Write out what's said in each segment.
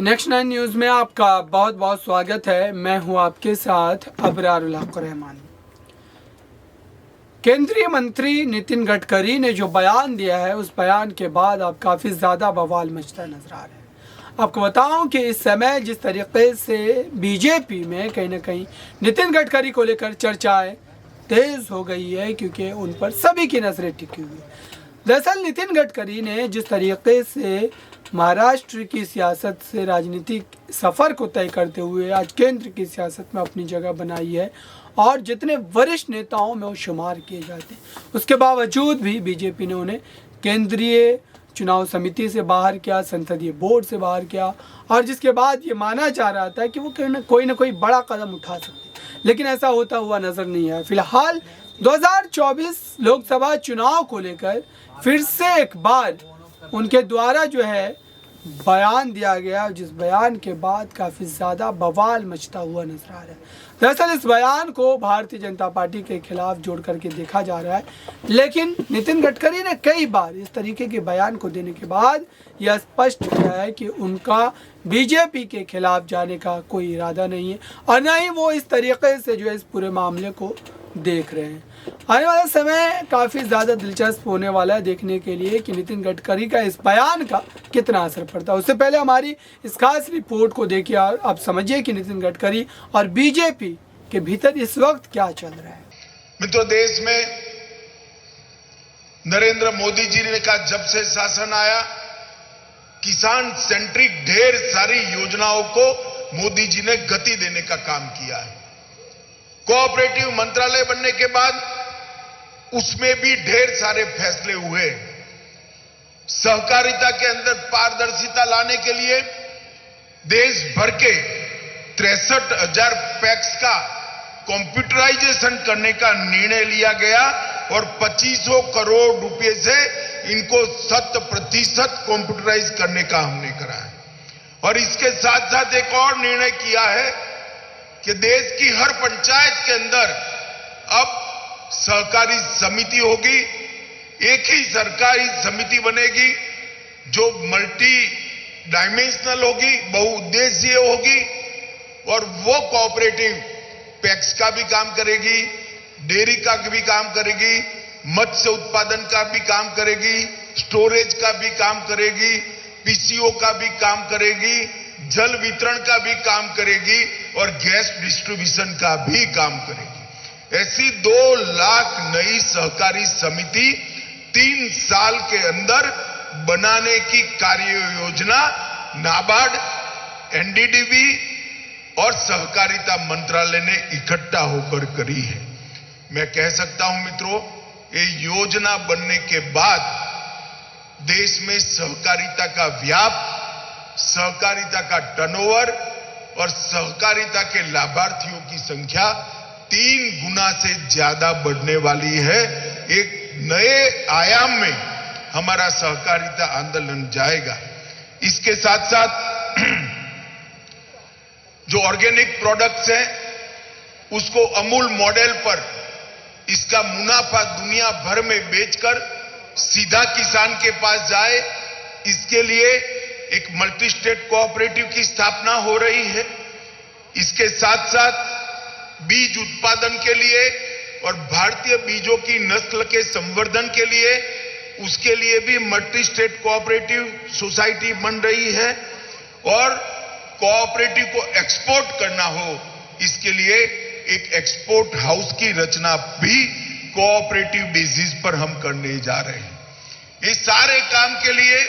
Next 9 news में आपका बहुत बहुत स्वागत है। मैं हूं आपके साथ अबरारुल हक रहमान। केंद्रीय मंत्री नितिन गडकरी ने जो बयान दिया है, उस बयान के बाद अब काफ़ी ज़्यादा बवाल मचता नजर आ रहा है। आपको बताऊं कि इस समय जिस तरीके से बीजेपी में कहीं ना कहीं नितिन गडकरी को लेकर चर्चाएं तेज़ हो गई है, क्योंकि उन पर सभी की नज़रें टिकी हुई है। दरअसल नितिन गडकरी ने जिस तरीके से महाराष्ट्र की सियासत से राजनीतिक सफ़र को तय करते हुए आज केंद्र की सियासत में अपनी जगह बनाई है और जितने वरिष्ठ नेताओं में वो शुमार किए जाते हैं, उसके बावजूद भी बीजेपी ने उन्हें केंद्रीय चुनाव समिति से बाहर किया, संसदीय बोर्ड से बाहर किया, और जिसके बाद ये माना जा रहा था कि वो कोई ना कोई बड़ा कदम उठा सकते, लेकिन ऐसा होता हुआ नज़र नहीं आया। फिलहाल 2024 लोकसभा चुनाव को लेकर फिर से एक बार उनके द्वारा जो है बयान दिया गया, जिस बयान के बाद काफ़ी ज़्यादा बवाल मचता हुआ नजर आ रहा है। दरअसल इस बयान को भारतीय जनता पार्टी के खिलाफ जोड़ करके देखा जा रहा है, लेकिन नितिन गडकरी ने कई बार इस तरीके के बयान को देने के बाद यह स्पष्ट किया है कि उनका बीजेपी के खिलाफ जाने का कोई इरादा नहीं है और न ही वो इस तरीके से जो है इस पूरे मामले को देख रहे हैं। आने वाला समय काफ़ी ज़्यादा दिलचस्प होने वाला है देखने के लिए कि नितिन गडकरी का इस बयान का कितना असर पड़ता है। उससे पहले हमारी इस खास रिपोर्ट को देखिए और आप समझिए कि नितिन गडकरी और बीजेपी के भीतर इस वक्त क्या चल रहा है। मित्रों, देश में नरेंद्र मोदी जी ने का जब से शासन आया, किसान सेंट्रिक ढेर सारी योजनाओं को मोदी जी ने गति देने का काम किया है। कोऑपरेटिव मंत्रालय बनने के बाद उसमें भी ढेर सारे फैसले हुए। सहकारिता के अंदर पारदर्शिता लाने के लिए देश भर के 63,000 पैक्स का कंप्यूटराइजेशन करने का निर्णय लिया गया और 2500 करोड़ रुपए से इनको 100% कंप्यूटराइज करने का हमने करा है। और इसके साथ साथ एक और निर्णय किया है कि देश की हर पंचायत के अंदर अब सहकारी समिति होगी। एक ही सरकारी समिति बनेगी जो मल्टी डायमेंशनल होगी, बहुउद्देशीय होगी, और वो कोऑपरेटिव पैक्स का भी काम करेगी, डेयरी का भी काम करेगी, मत्स्य उत्पादन का भी काम करेगी, स्टोरेज का भी काम करेगी, पीसीओ का भी काम करेगी, जल वितरण का भी काम करेगी और गैस डिस्ट्रीब्यूशन का भी काम करेगी। ऐसी 2 लाख नई सहकारी समिति 3 साल के अंदर बनाने की कार्य योजना नाबार्ड, एनडीडीबी और सहकारिता मंत्रालय ने इकट्ठा होकर करी है। मैं कह सकता हूं मित्रों, ये योजना बनने के बाद देश में सहकारिता का व्याप, सहकारिता का टर्नओवर और सहकारिता के लाभार्थियों की संख्या 3 गुना से ज्यादा बढ़ने वाली है। एक नए आयाम में हमारा सहकारिता आंदोलन जाएगा। इसके साथ साथ जो ऑर्गेनिक प्रोडक्ट्स हैं उसको अमूल मॉडल पर इसका मुनाफा दुनिया भर में बेचकर सीधा किसान के पास जाए, इसके लिए एक मल्टी स्टेट कोऑपरेटिव की स्थापना हो रही है। इसके साथ साथ बीज उत्पादन के लिए और भारतीय बीजों की नस्ल के संवर्धन के लिए उसके लिए भी मल्टी स्टेट कोऑपरेटिव सोसाइटी बन रही है। और कोऑपरेटिव को एक्सपोर्ट करना हो, इसके लिए एक एक्सपोर्ट हाउस की रचना भी कोऑपरेटिव बेसिस पर हम करने जा रहे हैं। इस सारे काम के लिए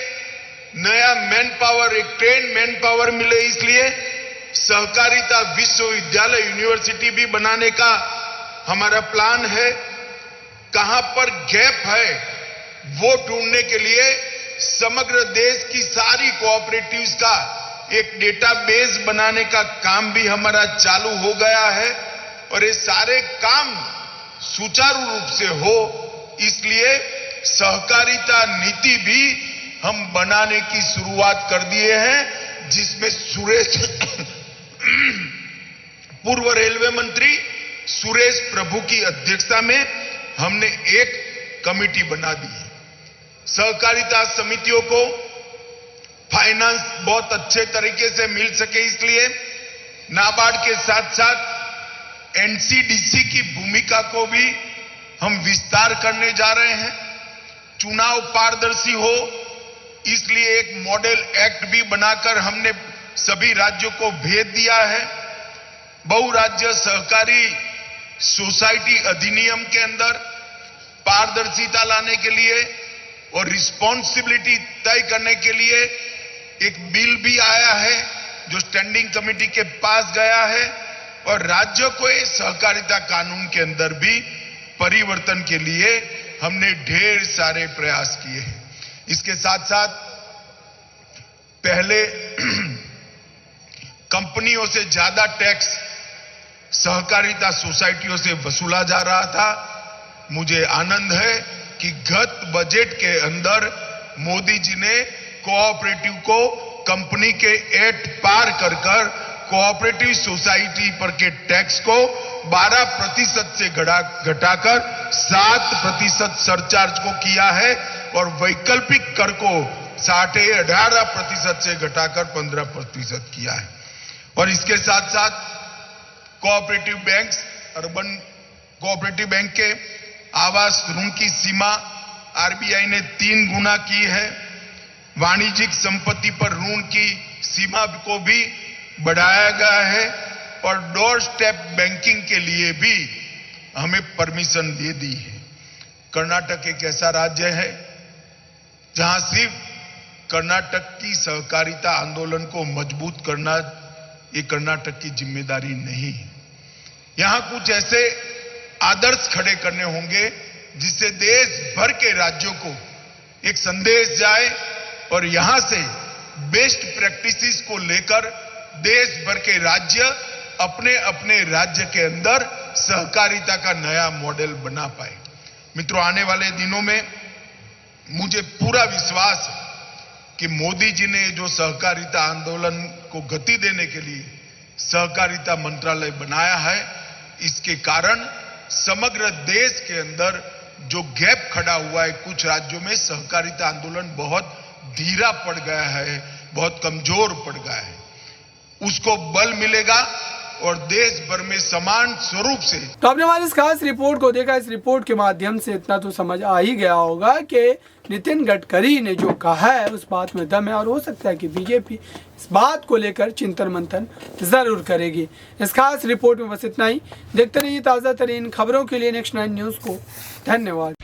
नया मैन पावर, एक ट्रेन मैन पावर मिले, इसलिए सहकारिता विश्वविद्यालय यूनिवर्सिटी भी बनाने का हमारा प्लान है। कहां पर गैप है वो ढूंढने के लिए समग्र देश की सारी कोऑपरेटिव्स का एक डेटाबेस बनाने का काम भी हमारा चालू हो गया है। और ये सारे काम सुचारू रूप से हो, इसलिए सहकारिता नीति भी हम बनाने की शुरुआत कर दिए हैं, जिसमें सुरेश पूर्व रेलवे मंत्री सुरेश प्रभु की अध्यक्षता में हमने एक कमेटी बना दी है। सहकारिता समितियों को फाइनेंस बहुत अच्छे तरीके से मिल सके, इसलिए नाबार्ड के साथ साथ एनसीडीसी की भूमिका को भी हम विस्तार करने जा रहे हैं। चुनाव पारदर्शी हो इसलिए एक मॉडल एक्ट भी बनाकर हमने सभी राज्यों को भेज दिया है। बहुराज्य सहकारी सोसाइटी अधिनियम के अंदर पारदर्शिता लाने के लिए और रिस्पॉन्सिबिलिटी तय करने के लिए एक बिल भी आया है जो स्टैंडिंग कमेटी के पास गया है, और राज्यों को इस सहकारिता कानून के अंदर भी परिवर्तन के लिए हमने ढेर सारे प्रयास किए हैं। इसके साथ साथ पहले कंपनियों से ज्यादा टैक्स सहकारिता सोसाइटियों से वसूला जा रहा था। मुझे आनंद है कि गत बजट के अंदर मोदी जी ने कोऑपरेटिव को कंपनी के 8 पार कर कोऑपरेटिव सोसाइटी पर के टैक्स को 12% से घटाकर 7% सरचार्ज को किया है, और वैकल्पिक कर को 18% से घटाकर 15% किया है। और इसके साथ साथ cooperative banks, urban cooperative bank के आवास ऋण की सीमा आरबीआई ने 3 गुना की है। वाणिज्यिक संपत्ति पर ऋण की सीमा को भी बढ़ाया गया है, और डोर स्टेप बैंकिंग के लिए भी हमें परमिशन दे दी है। कर्नाटक एक ऐसा राज्य है जहां सिर्फ कर्नाटक की सहकारिता आंदोलन को मजबूत करना ये कर्नाटक की जिम्मेदारी नहीं है। यहां कुछ ऐसे आदर्श खड़े करने होंगे जिससे देश भर के राज्यों को एक संदेश जाए, और यहां से बेस्ट प्रैक्टिसेस को लेकर देश भर के राज्य अपने अपने राज्य के अंदर सहकारिता का नया मॉडल बना पाए। मित्रों, आने वाले दिनों में मुझे पूरा विश्वास है कि मोदी जी ने जो सहकारिता आंदोलन को गति देने के लिए सहकारिता मंत्रालय बनाया है, इसके कारण समग्र देश के अंदर जो गैप खड़ा हुआ है, कुछ राज्यों में सहकारिता आंदोलन बहुत धीरा पड़ गया है, बहुत कमजोर पड़ गया है, उसको बल मिलेगा और देश भर में समान स्वरूप से। तो आपने हमारी इस खास रिपोर्ट को देखा। इस रिपोर्ट के माध्यम से इतना तो समझ आ ही गया होगा कि नितिन गडकरी ने जो कहा है उस बात में दम है, और हो सकता है कि बीजेपी इस बात को लेकर चिंतन मंथन जरूर करेगी। इस खास रिपोर्ट में बस इतना ही। देखते रहिए ताज़ा तरीन खबरों के लिए नेक्स्ट 9 न्यूज़ को। धन्यवाद।